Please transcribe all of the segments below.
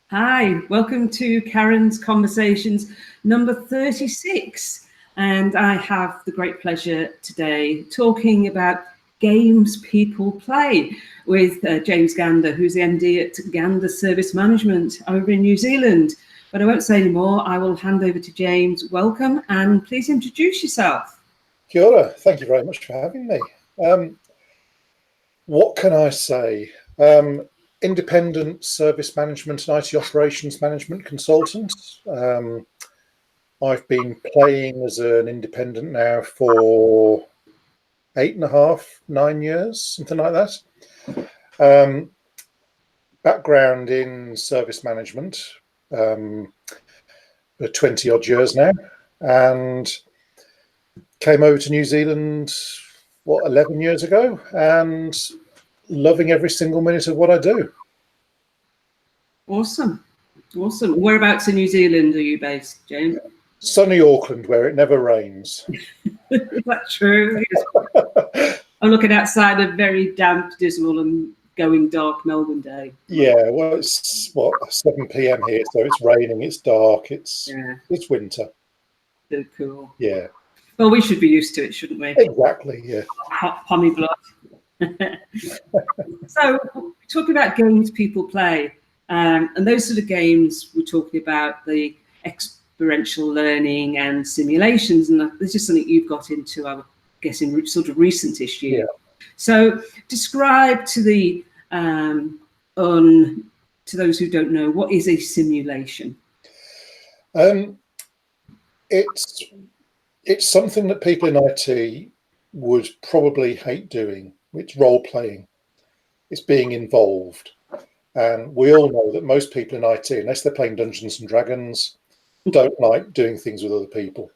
Hi, welcome to Karen's Conversations number 36. And I have the great pleasure today talking about games people play with James Gander, who's the MD at Gander Service Management over in New Zealand. But I won't say any more. I will hand over to James. Welcome, and please introduce yourself. Kia ora. Thank you very much for having me. What can I say? Independent service management and IT operations management consultant. I've been playing as an independent now for 8.5, 9 years, something like that. Background in service management for 20 odd years now, and came over to New Zealand 11 years ago, and loving every single minute of what I do. Awesome. Whereabouts in New Zealand are you based, James? Sunny Auckland, where it never rains. Is that true? I'm looking outside a very damp, dismal and going dark Melbourne day. Yeah, well, it's 7 p.m. here, so it's raining, it's dark, it's winter. So cool. Yeah. Well, we should be used to it, shouldn't we? Exactly, yeah. Hot pommy blood. So, talking about games people play, and those sort of games, we're talking about the experiential learning and simulations, and this is something you've got into, I guess, in sort of recent-ish year. Yeah. So, describe to the to those who don't know, what is a simulation? It's something that people in IT would probably hate doing. It's role playing. It's being involved. And we all know that most people in IT, unless they're playing Dungeons and Dragons, don't like doing things with other people.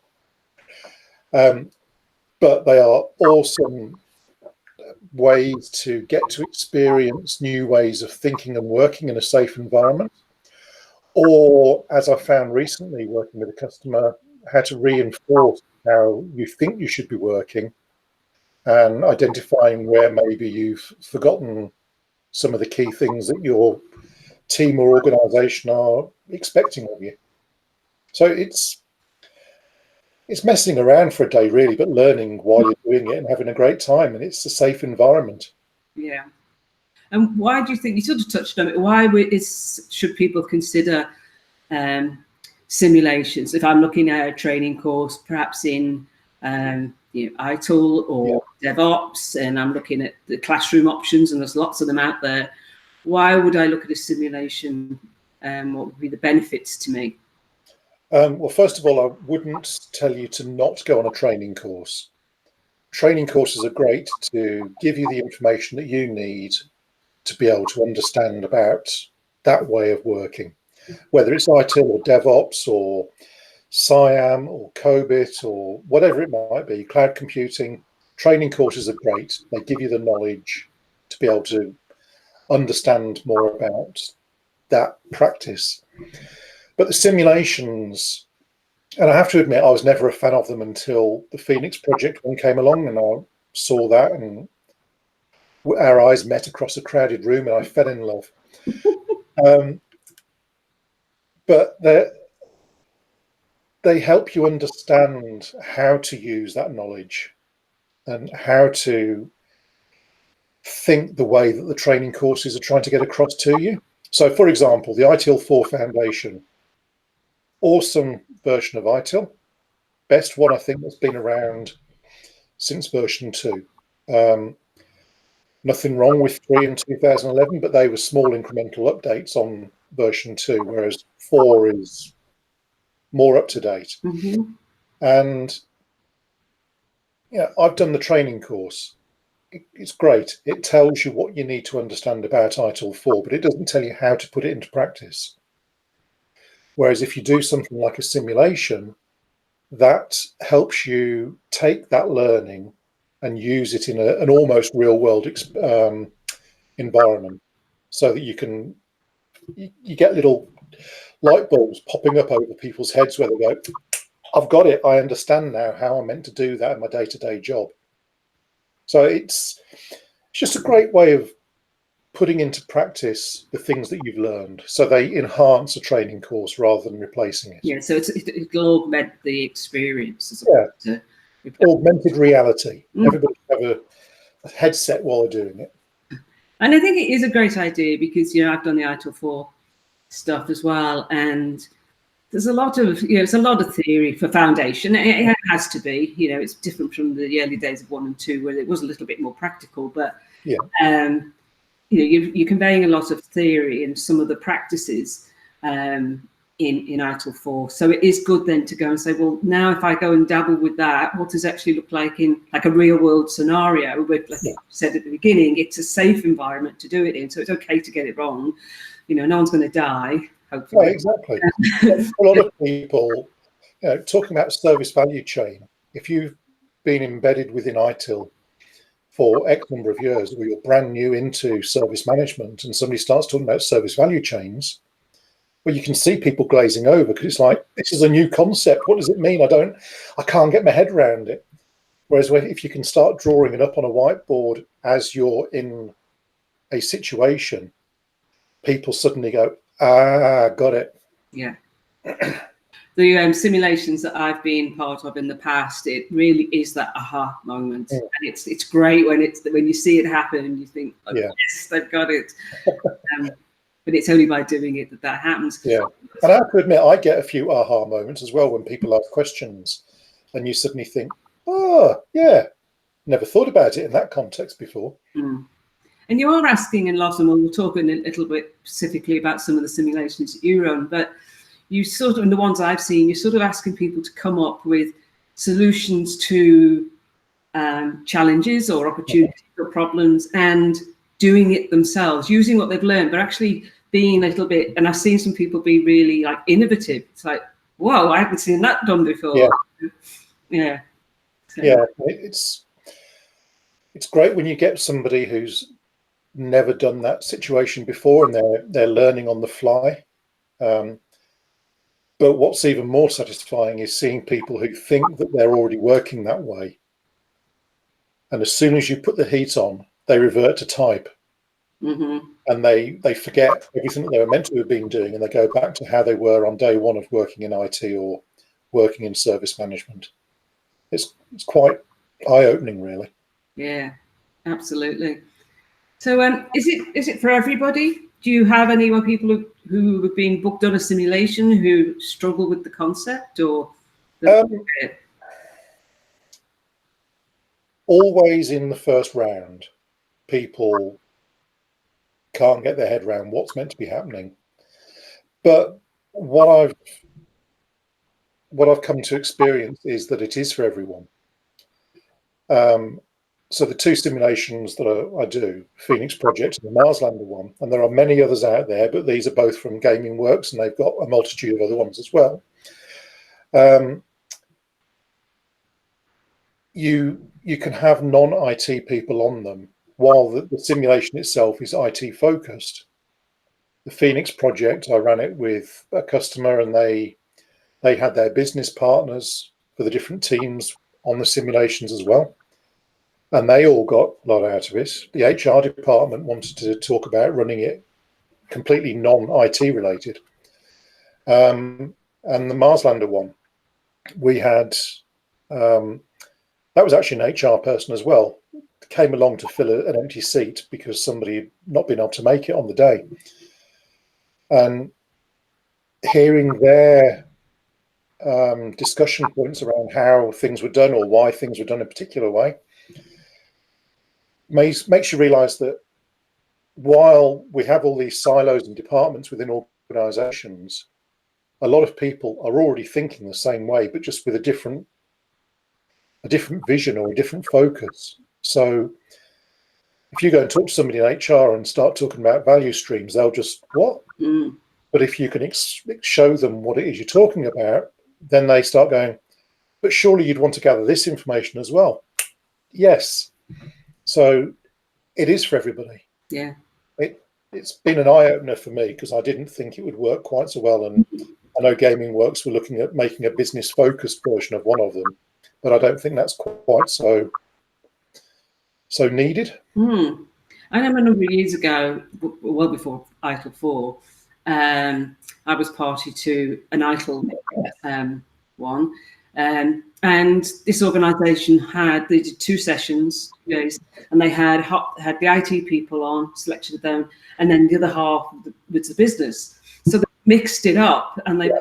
But they are awesome ways to get to experience new ways of thinking and working in a safe environment. Or, as I found recently working with a customer, how to reinforce how you think you should be working and identifying where maybe you've forgotten some of the key things that your team or organization are expecting of you. So it's messing around for a day, really, but learning while you're doing it and having a great time, and it's a safe environment. Yeah. And why do you think, you sort of touched on it, why should people consider simulations? If I'm looking at a training course, perhaps in ITIL or DevOps, and I'm looking at the classroom options, and there's lots of them out there, why would I look at a simulation? What would be the benefits to me? Well, first of all, I wouldn't tell you to not go on a training course. Training courses are great to give you the information that you need to be able to understand about that way of working, whether it's ITIL or DevOps or SIAM or COBIT or whatever it might be, cloud computing. Training courses are great. They give you the knowledge to be able to understand more about that practice. But the simulations, and I have to admit, I was never a fan of them until the Phoenix Project one came along, and I saw that, and our eyes met across a crowded room, and I fell in love. But they help you understand how to use that knowledge and how to think the way that the training courses are trying to get across to you. So, for example, the ITIL 4 Foundation, awesome version of ITIL, best one I think that's been around since version 2. Nothing wrong with 3 in 2011, but they were small incremental updates on version 2, whereas 4 is more up to date. Mm-hmm. And I've done the training course. It's great. It tells you what you need to understand about ITIL 4, but it doesn't tell you how to put it into practice. Whereas if you do something like a simulation, that helps you take that learning and use it in an almost real world environment, so that you get little light bulbs popping up over people's heads where they go, I've got it. I understand now how I'm meant to do that in my day-to-day job. So it's just a great way of putting into practice the things that you've learned. So they enhance a training course rather than replacing it. Yeah, so it'll augment the experience. As Yeah, augmented reality. Everybody should have a headset while they're doing it. And I think it is a great idea because, you know, I've done the ITIL 4 stuff as well, and there's a lot of, you know, it's a lot of theory for foundation. It has to be, you know, it's different from the early days of 1 and 2 where it was a little bit more practical, but yeah, you know, you're conveying a lot of theory and some of the practices in ITIL 4. So it is good then to go and say, well, now if I go and dabble with that, what does it actually look like in like a real world scenario? But like you said at the beginning, it's a safe environment to do it in. So it's okay to get it wrong. You know, no one's going to die, hopefully. No, exactly. A lot of people, you know, talking about service value chain, if you've been embedded within ITIL for X number of years, or you're brand new into service management and somebody starts talking about service value chains, well, you can see people glazing over because it's like, this is a new concept. What does it mean? I can't get my head around it. Whereas if you can start drawing it up on a whiteboard as you're in a situation, people suddenly go, got it. Yeah. The simulations that I've been part of in the past, it really is that aha moment, and it's great when you see it happen and you think, oh, yes, they've got it. But it's only by doing it that happens. Yeah, and I have to admit, I get a few aha moments as well when people ask questions, and you suddenly think, oh, yeah, never thought about it in that context before. And you are asking in lot, and we'll talk in a little bit specifically about some of the simulations that you run, but you sort of, and the ones I've seen, you're sort of asking people to come up with solutions to challenges or opportunities or problems and doing it themselves, using what they've learned, but actually being a little bit, and I've seen some people be really like innovative. It's like, whoa, I haven't seen that done before. Yeah. So. Yeah, it's great when you get somebody who's never done that situation before and they're learning on the fly. But what's even more satisfying is seeing people who think that they're already working that way. And as soon as you put the heat on, they revert to type. And they forget everything that they were meant to have been doing, and they go back to how they were on day one of working in IT or working in service management. It's quite eye-opening, really. Yeah, absolutely. So is it for everybody? Do you have any more people who have been booked on a simulation who struggle with the concept, or always in the first round, people can't get their head around what's meant to be happening. But what I've come to experience is that it is for everyone. So the two simulations that I do, Phoenix Project and the Marslander one, and there are many others out there, but these are both from Gaming Works, and they've got a multitude of other ones as well. You can have non-IT people on them while the simulation itself is IT focused. The Phoenix Project, I ran it with a customer, and they had their business partners for the different teams on the simulations as well. And they all got a lot out of it. The HR department wanted to talk about running it completely non-IT related. And the Marslander one, we had, that was actually an HR person as well, came along to fill an empty seat because somebody had not been able to make it on the day. And hearing their discussion points around how things were done or why things were done a particular way, makes you realize that while we have all these silos and departments within organizations, a lot of people are already thinking the same way, but just with a different vision or a different focus. So if you go and talk to somebody in HR and start talking about value streams, they'll just, what? But if you can show them what it is you're talking about, then they start going, but surely you'd want to gather this information as well. Yes. So it is for everybody. Yeah. It's been an eye-opener for me because I didn't think it would work quite so well. And I know Gaming Works were looking at making a business-focused version of one of them, but I don't think that's quite so needed. I remember a number of years ago, well before ITIL 4, I was party to an ITIL one. And this organisation they did 2 sessions, 2 days, and they had the IT people on, selection of them, and then the other half was the business. So they mixed it up, and they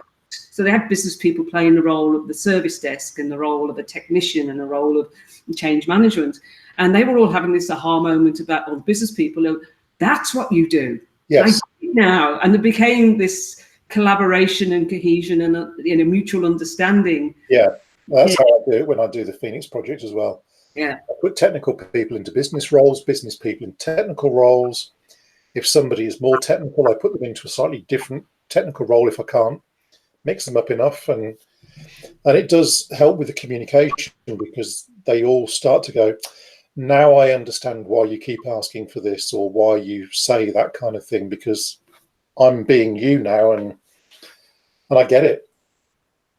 had business people playing the role of the service desk and the role of a technician and the role of change management. And they were all having this aha moment about all the business people. That's what you do. Yes. Now, and it became this collaboration and cohesion and a mutual understanding. Yeah, that's how I do it when I do the Phoenix project as well. Yeah, I put technical people into business roles, business people in technical roles. If somebody is more technical, I put them into a slightly different technical role if I can't mix them up enough. And it does help with the communication, because they all start to go, now I understand why you keep asking for this, or why you say that kind of thing, because I'm being you now, and I get it.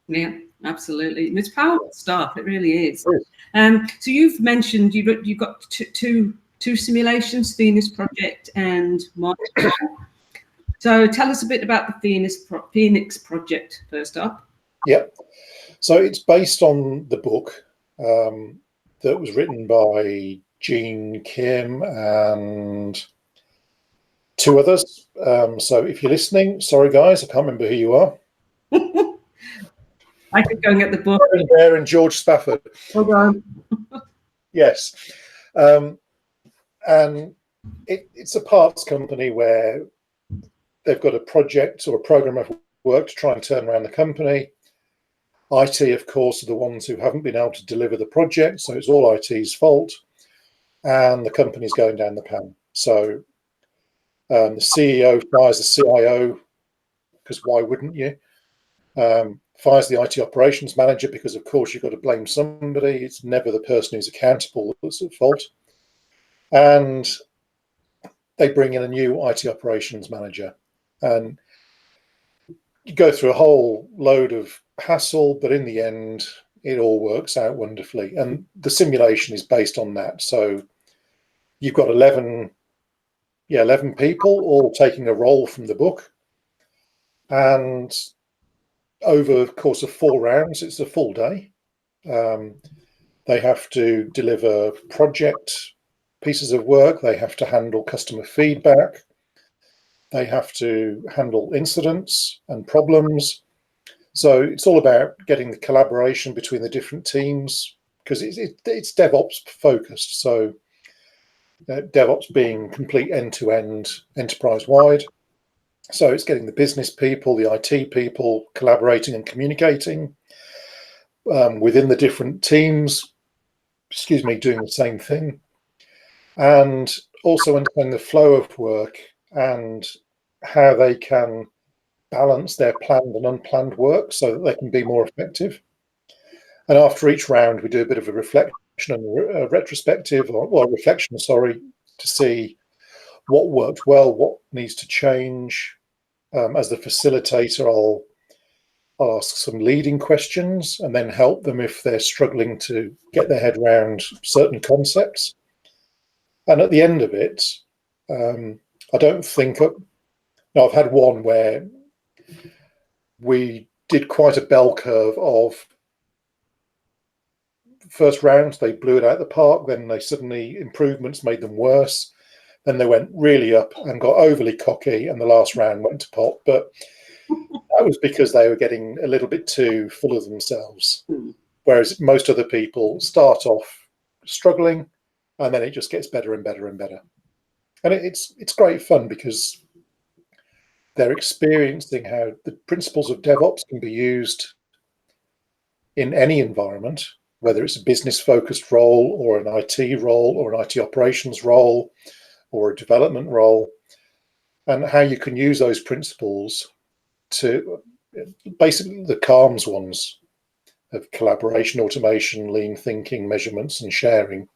Yeah, absolutely. It's powerful stuff. It really is. So you've mentioned you've got two simulations, Phoenix Project and March. So tell us a bit about the Phoenix Project first up. Yeah. So it's based on the book that was written by Jean Kim and 2 others. So if you're listening, sorry guys, I can't remember who you are. I could go and get the book. Bear and George Spafford. Hold on. Yes. And it's a parts company where they've got a project or a program of work to try and turn around the company. IT, of course, are the ones who haven't been able to deliver the project, so it's all IT's fault, and the company's going down the pan. So the CEO fires the CIO, because why wouldn't you? Fires the IT operations manager, because of course you've got to blame somebody. It's never the person who's accountable that's at fault. And they bring in a new IT operations manager, and you go through a whole load of hassle, but in the end it all works out wonderfully. And the simulation is based on that. So you've got 11 people all taking a role from the book, and over the course of 4 rounds, it's a full day. They have to deliver project pieces of work. They have to handle customer feedback. They have to handle incidents and problems. So it's all about getting the collaboration between the different teams, because it's DevOps focused. So DevOps being complete end-to-end, enterprise-wide. So it's getting the business people, the IT people collaborating and communicating within the different teams, doing the same thing. And also understanding the flow of work and how they can balance their planned and unplanned work so that they can be more effective. And after each round, we do a bit of a reflection and a retrospective, to see what worked well, what needs to change. As the facilitator, I'll ask some leading questions and then help them if they're struggling to get their head around certain concepts. And at the end of it, I don't think... No, I've had one where we did quite a bell curve of first round, they blew it out the park, then they suddenly, improvements made them worse. Then they went really up and got overly cocky, and the last round went to pot. But that was because they were getting a little bit too full of themselves. Whereas most other people start off struggling, and then it just gets better and better and better. And it's great fun, because they're experiencing how the principles of DevOps can be used in any environment, whether it's a business-focused role or an IT role or an IT operations role or a development role, and how you can use those principles to basically the CALMS ones of collaboration, automation, lean thinking, measurements and sharing,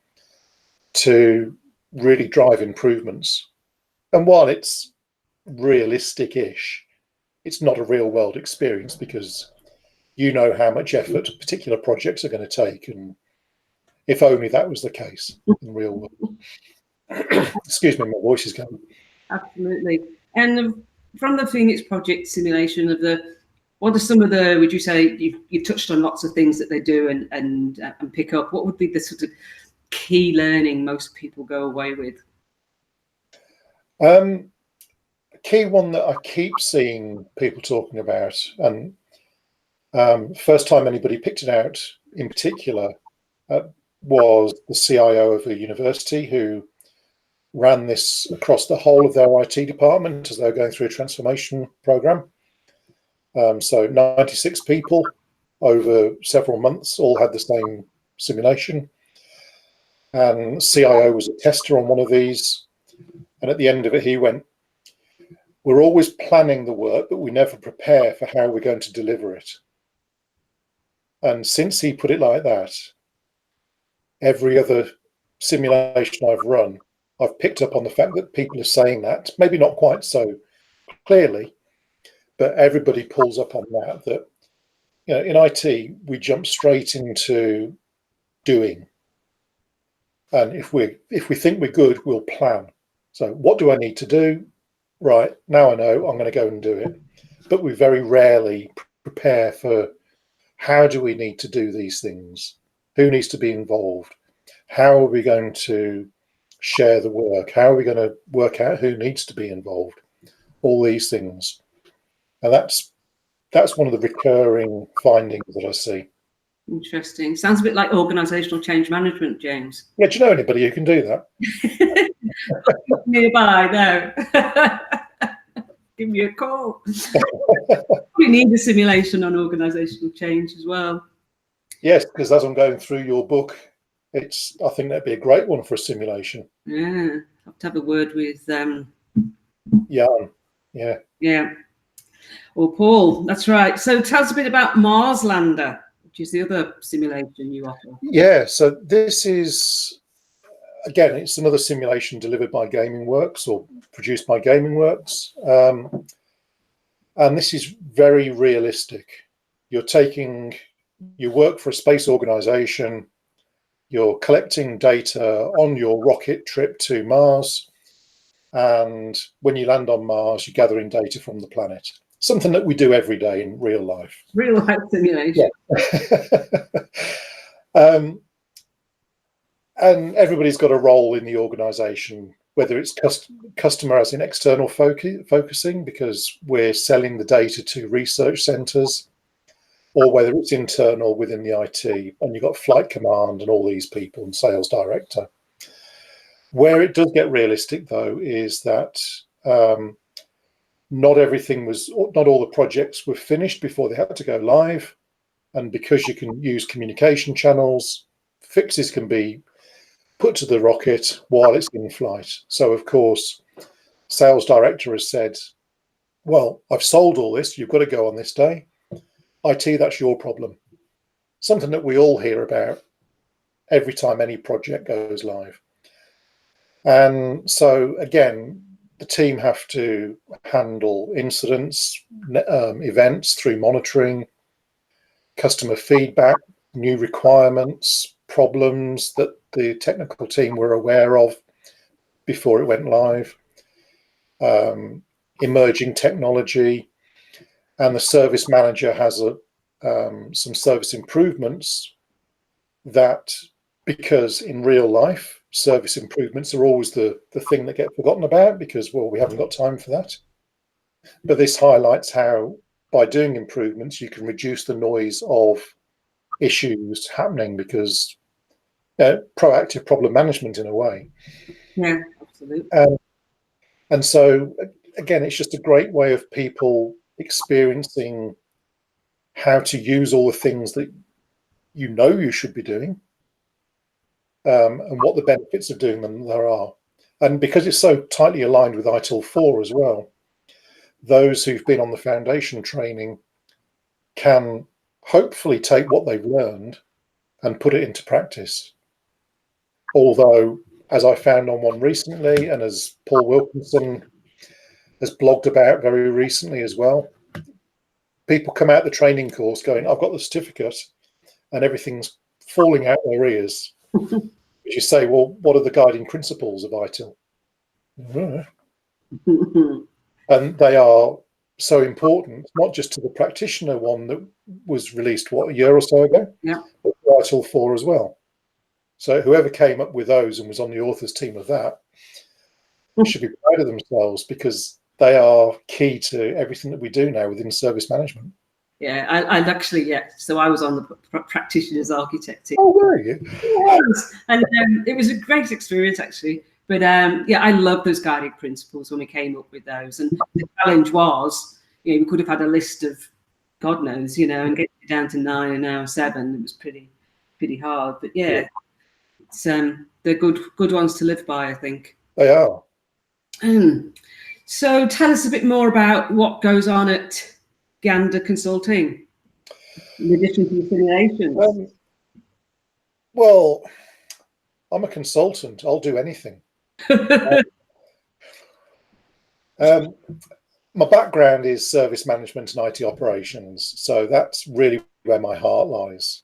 to really drive improvements. And while it's realistic-ish, it's not a real-world experience, because you know how much effort particular projects are going to take, and if only that was the case in real world. Excuse me, my voice is going. Absolutely. And from the Phoenix Project simulation of what are some of the, would you say, you've touched on lots of things that they do and pick up. What would be the sort of key learning most people go away with? A key one that I keep seeing people talking about, and first time anybody picked it out in particular was the CIO of a university who ran this across the whole of their IT department as they were going through a transformation program. So 96 people over several months all had the same simulation. And CIO was a tester on one of these. And at the end of it, he went, "We're always planning the work, but we never prepare for how we're going to deliver it." And since he put it like that, every other simulation I've run, I've picked up on the fact that people are saying that, maybe not quite so clearly, but everybody pulls up on that, in IT, we jump straight into doing. And if we think we're good, we'll plan. So what do I need to do? Right, now I know, I'm going to go and do it. But we very rarely prepare for how do we need to do these things? Who needs to be involved? How are we going to share the work? How are we going to work out who needs to be involved? All these things. And that's one of the recurring findings that I see. Interesting. Sounds a bit like organisational change management, James. Yeah, do you know anybody who can do that? Nearby, no. Give me a call. We need a simulation on organisational change as well. Yes, because as I'm going through your book, I think that'd be a great one for a simulation. Yeah, I'll have to have a word with Jan. Yeah. Yeah. Well, Paul, that's right. So tell us a bit about Mars Lander, which is the other simulation you offer. Yeah, so this is, again, it's another simulation delivered by Gaming Works or produced by Gaming Works. And this is very realistic. You work for a space organization, you're collecting data on your rocket trip to Mars, and when you land on Mars, you're gathering data from the planet. Something that we do every day in real life. Real life simulation. Yeah. And everybody's got a role in the organization, whether it's customer as in external focusing, because we're selling the data to research centers, or whether it's internal within the IT, and you've got flight command and all these people and sales director. Where it does get realistic, though, is that not all the projects were finished before they had to go live. And because you can use communication channels, fixes can be put to the rocket while it's in flight. So, of course, sales director has said, well, I've sold all this. You've got to go on this day. IT, that's your problem. Something that we all hear about every time any project goes live. And so, again, the team have to handle incidents, events through monitoring, customer feedback, new requirements, problems that the technical team were aware of before it went live, emerging technology, and the service manager has some service improvements that, because in real life, service improvements are always the thing that get forgotten about because, well, we haven't got time for that. But this highlights how, by doing improvements, you can reduce the noise of issues happening because proactive problem management in a way. Yeah, absolutely. And so, again, it's just a great way of people experiencing how to use all the things that you should be doing, and what the benefits of doing them there are. And because it's so tightly aligned with ITIL 4 as well, those who've been on the foundation training can hopefully take what they've learned and put it into practice. Although, as I found on one recently, and as Paul Wilkinson has blogged about very recently as well, people come out the training course going, I've got the certificate, and everything's falling out their ears. You say, well, what are the guiding principles of ITIL? And they are so important, not just to the practitioner one that was released, what, a year or so ago? Yeah. But ITIL 4 as well. So whoever came up with those and was on the author's team of that should be proud of themselves, because they are key to everything that we do now within service management. Yeah, I'd actually, yeah. So I was on the practitioner's architect team. Oh, were you? Yes. And it was a great experience, actually. But yeah, I love those guiding principles when we came up with those. And the challenge was, we could have had a list of God knows, and getting it down to 9 and now 7. It was pretty hard. But yeah. It's they're good ones to live by, I think. They are. So tell us a bit more about what goes on at Gander Consulting, in addition to the simulations. Well, I'm a consultant. I'll do anything. My background is service management and IT operations, so that's really where my heart lies.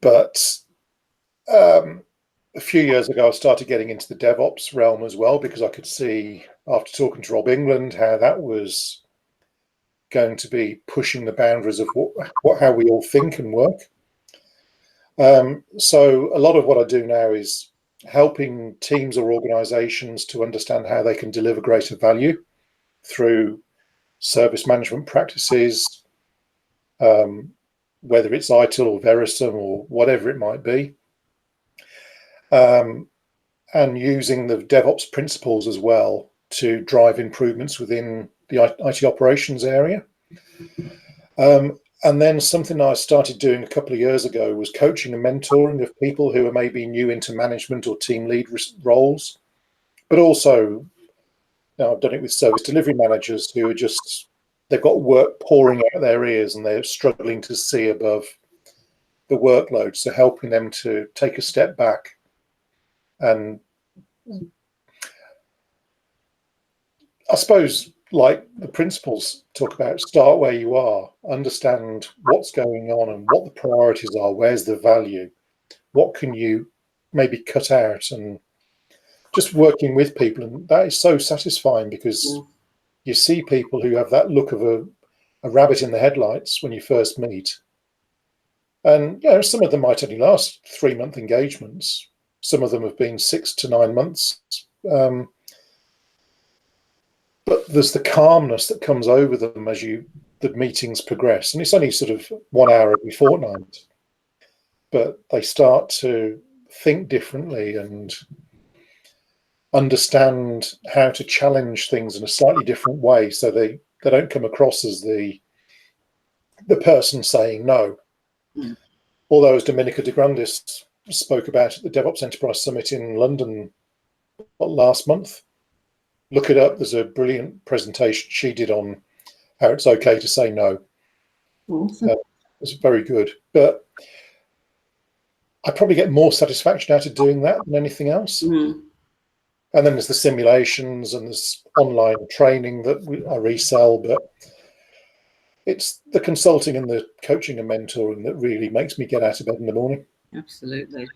But a few years ago, I started getting into the DevOps realm as well, because I could see, after talking to Rob England, how that was going to be pushing the boundaries of how we all think and work. So a lot of what I do now is helping teams or organizations to understand how they can deliver greater value through service management practices, whether it's ITIL or Verisum or whatever it might be, and using the DevOps principles as well to drive improvements within the IT operations area. And then something I started doing a couple of years ago was coaching and mentoring of people who are maybe new into management or team lead roles, but also, I've done it with service delivery managers who are just, they've got work pouring out their ears and they're struggling to see above the workload. So helping them to take a step back and, I suppose, like the principles talk about, start where you are, understand what's going on and what the priorities are, where's the value, what can you maybe cut out, and just working with people. And that is so satisfying, because you see people who have that look of a rabbit in the headlights when you first meet. And some of them might only last 3-month engagements. Some of them have been 6 to 9 months. But there's the calmness that comes over them as the meetings progress. And it's only sort of 1 hour every fortnight. But they start to think differently and understand how to challenge things in a slightly different way, so they don't come across as the person saying no. Although, as Dominica de Grandis spoke about at the DevOps Enterprise Summit in London last month, look it up. There's a brilliant presentation she did on how it's okay to say no. Awesome. It's very good. But I probably get more satisfaction out of doing that than anything else. And then there's the simulations and there's online training that I resell. But it's the consulting and the coaching and mentoring that really makes me get out of bed in the morning. Absolutely.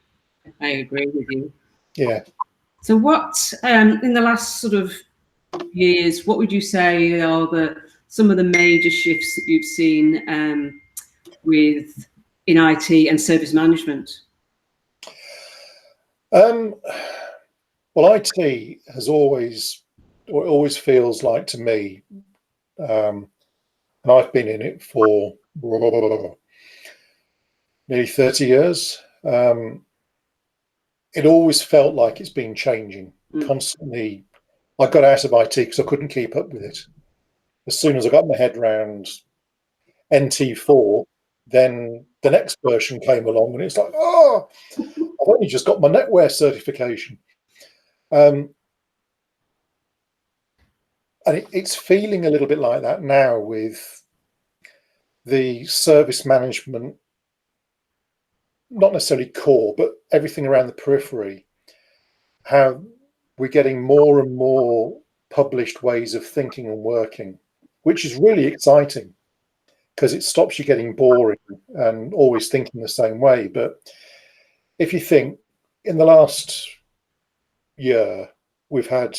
I agree with you. Yeah. So what, in the last sort of years, what would you say are some of the major shifts that you've seen in IT and service management? Well, IT has always feels like to me, and I've been in it for nearly 30 years. It always felt like it's been changing constantly. I got out of IT because I couldn't keep up with it. As soon as I got my head around NT4, then the next version came along and it's like, oh, I've only just got my NetWare certification. And it's feeling a little bit like that now with the service management, not necessarily core, but everything around the periphery, how we're getting more and more published ways of thinking and working, which is really exciting because it stops you getting boring and always thinking the same way. But if you think in the last year, we've had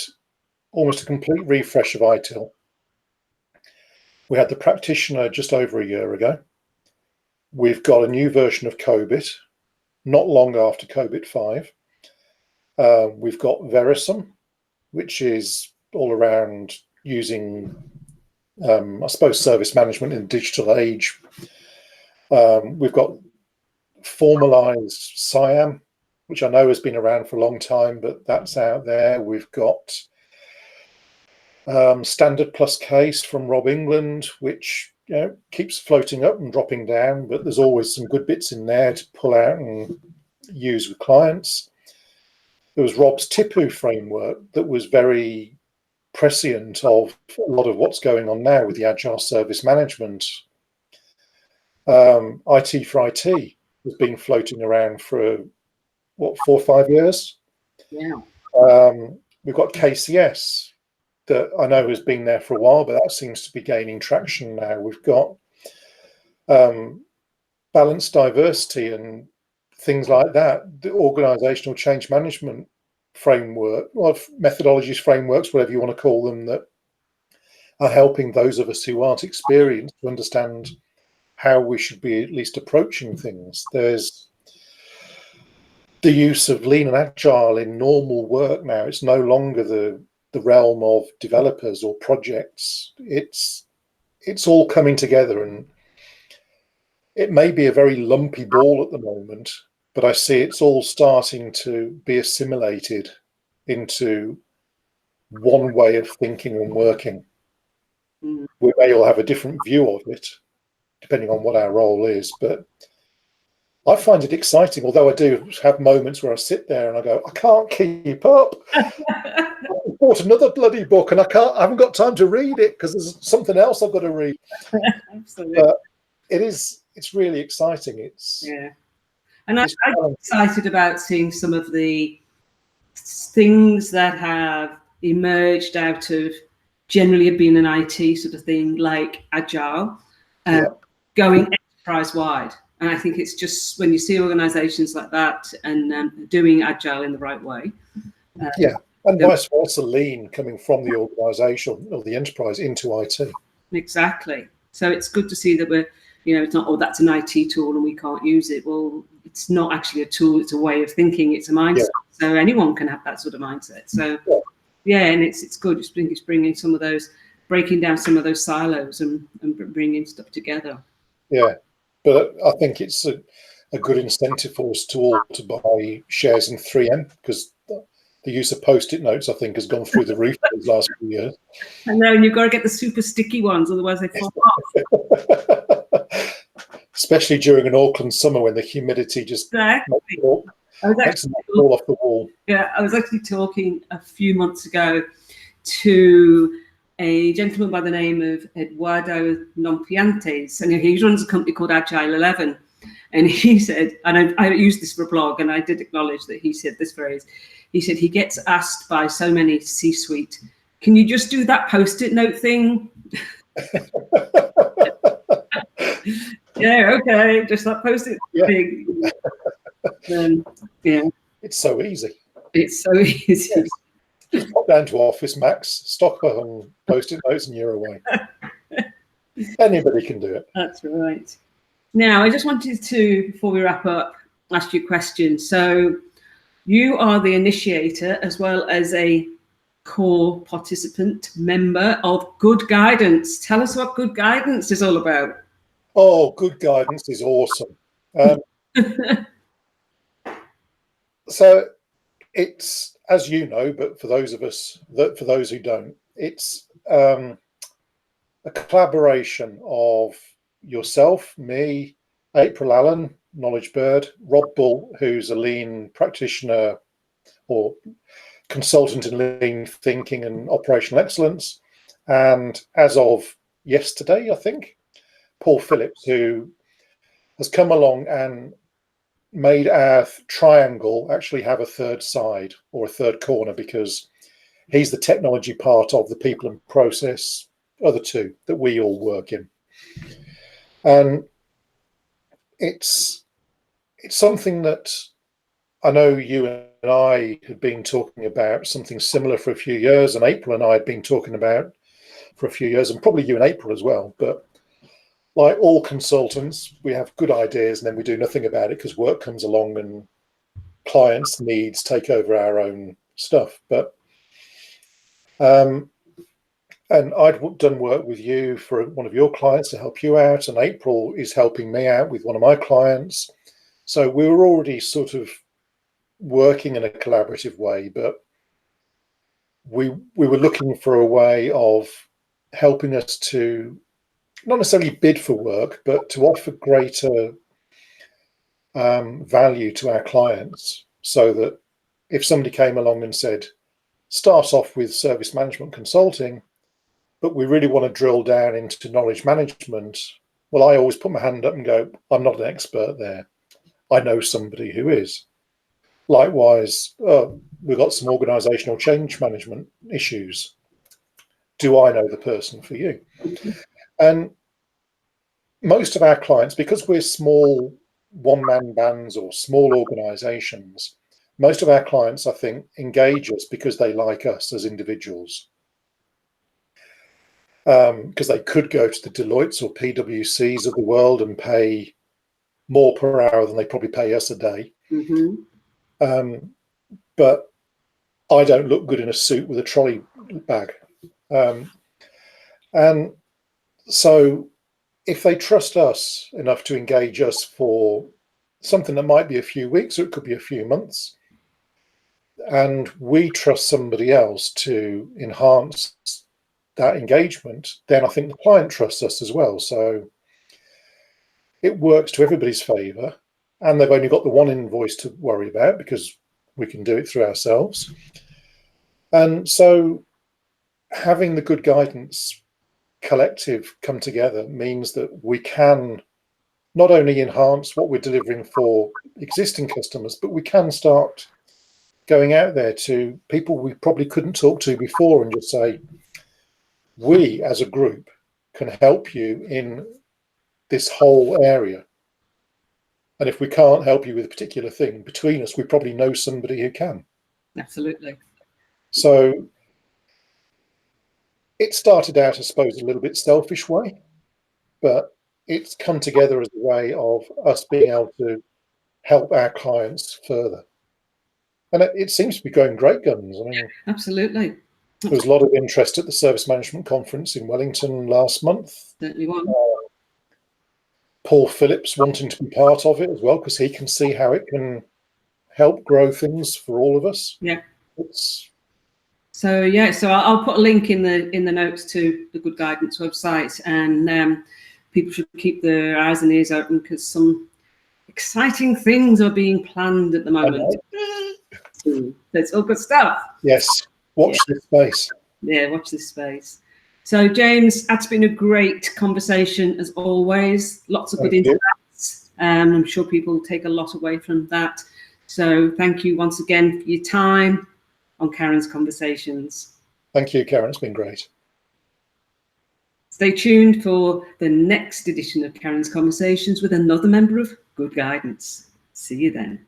almost a complete refresh of ITIL. We had the practitioner just over a year ago. We've got a new version of COBIT, not long after COBIT 5. We've got Verisum, which is all around using, I suppose, service management in the digital age. We've got formalized SIAM, which I know has been around for a long time, but that's out there. We've got Standard Plus Case from Rob England, which keeps floating up and dropping down, but there's always some good bits in there to pull out and use with clients. There was Rob's TIPU framework that was very prescient of a lot of what's going on now with the agile service management. IT for IT has been floating around for, 4 or 5 years? Yeah. We've got KCS that I know has been there for a while, but that seems to be gaining traction now. We've got balanced diversity and things like that, the organizational change management framework, or methodologies, frameworks, whatever you want to call them, that are helping those of us who aren't experienced to understand how we should be at least approaching things. There's the use of lean and agile in normal work now. It's no longer the realm of developers or projects. It's all coming together, and it may be a very lumpy ball at the moment, but I see it's all starting to be assimilated into one way of thinking and working. We may all have a different view of it, depending on what our role is, but I find it exciting, although I do have moments where I sit there and I go, I can't keep up. I bought another bloody book and I haven't got time to read it because there's something else I've got to read. Absolutely. But it's really exciting. And I'm excited about seeing some of the things that have emerged out of generally being an IT sort of thing, like agile, going enterprise wide. And I think it's just when you see organizations like that and doing agile in the right way. And vice versa, lean coming from the organization or the enterprise into IT. Exactly. So it's good to see that we're, it's not, oh, that's an IT tool and we can't use it. Well, it's not actually a tool, it's a way of thinking, it's a mindset. So anyone can have that sort of mindset. So and it's good. It's bringing some of those, breaking down some of those silos and bringing stuff together. Yeah, but I think it's a good incentive for us to all to buy shares in 3M, because the use of Postit Notes, I think, has gone through the roof these last few years. I know, and you've got to get the super sticky ones, otherwise they fall off. Especially during an Auckland summer when the humidity just makes it all off the wall. Yeah, I was actually talking a few months ago to a gentleman by the name of Eduardo Nompiantes, and he runs a company called Agile 11. And he said, and I used this for a blog, and I did acknowledge that he said this phrase. He said he gets asked by so many C-suite, can you just do that Post-it note thing? Yeah, okay, just that Post-it thing. It's so easy. It's so easy. Yes. Just pop down to Office Max, stock on Post-it notes, and you're away. Anybody can do it. That's right. Now, I just wanted to, before we wrap up, ask you a question. So you are the initiator as well as a core participant member of Good Guidance. Tell us what Good Guidance is all about. Oh, Good Guidance is awesome. So it's, as you know, but for those who don't, it's a collaboration of yourself, me, April Allen, Knowledge Bird, Rob Bull, who's a lean practitioner or consultant in lean thinking and operational excellence, and as of yesterday, I think, Paul Phillips, who has come along and made our triangle actually have a third side or a third corner, because he's the technology part of the people and process, other two that we all work in. And it's something that I know you and I had been talking about something similar for a few years, and April and I had been talking about for a few years, and probably you and April as well. But like all consultants, we have good ideas and then we do nothing about it because work comes along and clients' needs take over our own stuff. But and I'd done work with you for one of your clients to help you out, and April is helping me out with one of my clients. So we were already sort of working in a collaborative way, but we were looking for a way of helping us to not necessarily bid for work, but to offer greater value to our clients, so that if somebody came along and said, start off with service management consulting, but we really want to drill down into knowledge management, well, I always put my hand up and go, I'm not an expert there. I know somebody who is. Likewise, we've got some organizational change management issues. Do I know the person for you? And most of our clients, because we're small one-man bands or small organizations, most of our clients, I think, engage us because they like us as individuals. Because they could go to the Deloittes or PwCs of the world and pay more per hour than they probably pay us a day. But I don't look good in a suit with a trolley bag. And so if they trust us enough to engage us for something that might be a few weeks or it could be a few months, and we trust somebody else to enhance that engagement, then I think the client trusts us as well. So it works to everybody's favour, and they've only got the one invoice to worry about because we can do it through ourselves. And so having the Good Guidance collective come together means that we can not only enhance what we're delivering for existing customers, but we can start going out there to people we probably couldn't talk to before and just say, we as a group can help you in this whole area. And if we can't help you with a particular thing, between us, we probably know somebody who can. Absolutely. So it started out, I suppose, a little bit selfish way, but it's come together as a way of us being able to help our clients further. And it seems to be going great guns. I mean, absolutely. There was a lot of interest at the Service Management Conference in Wellington last month. Certainly one. Paul Phillips wanting to be part of it as well, because he can see how it can help grow things for all of us. Yeah. So yeah, so I'll put a link in the notes to the Good Guidance website, and people should keep their eyes and ears open because some exciting things are being planned at the moment. So it's all good stuff. Yes, watch this space. Yeah, watch this space. So James, that's been a great conversation as always. Lots of good insights. I'm sure people take a lot away from that. So thank you once again for your time on Karen's Conversations. Thank you, Karen. It's been great. Stay tuned for the next edition of Karen's Conversations with another member of Good Guidance. See you then.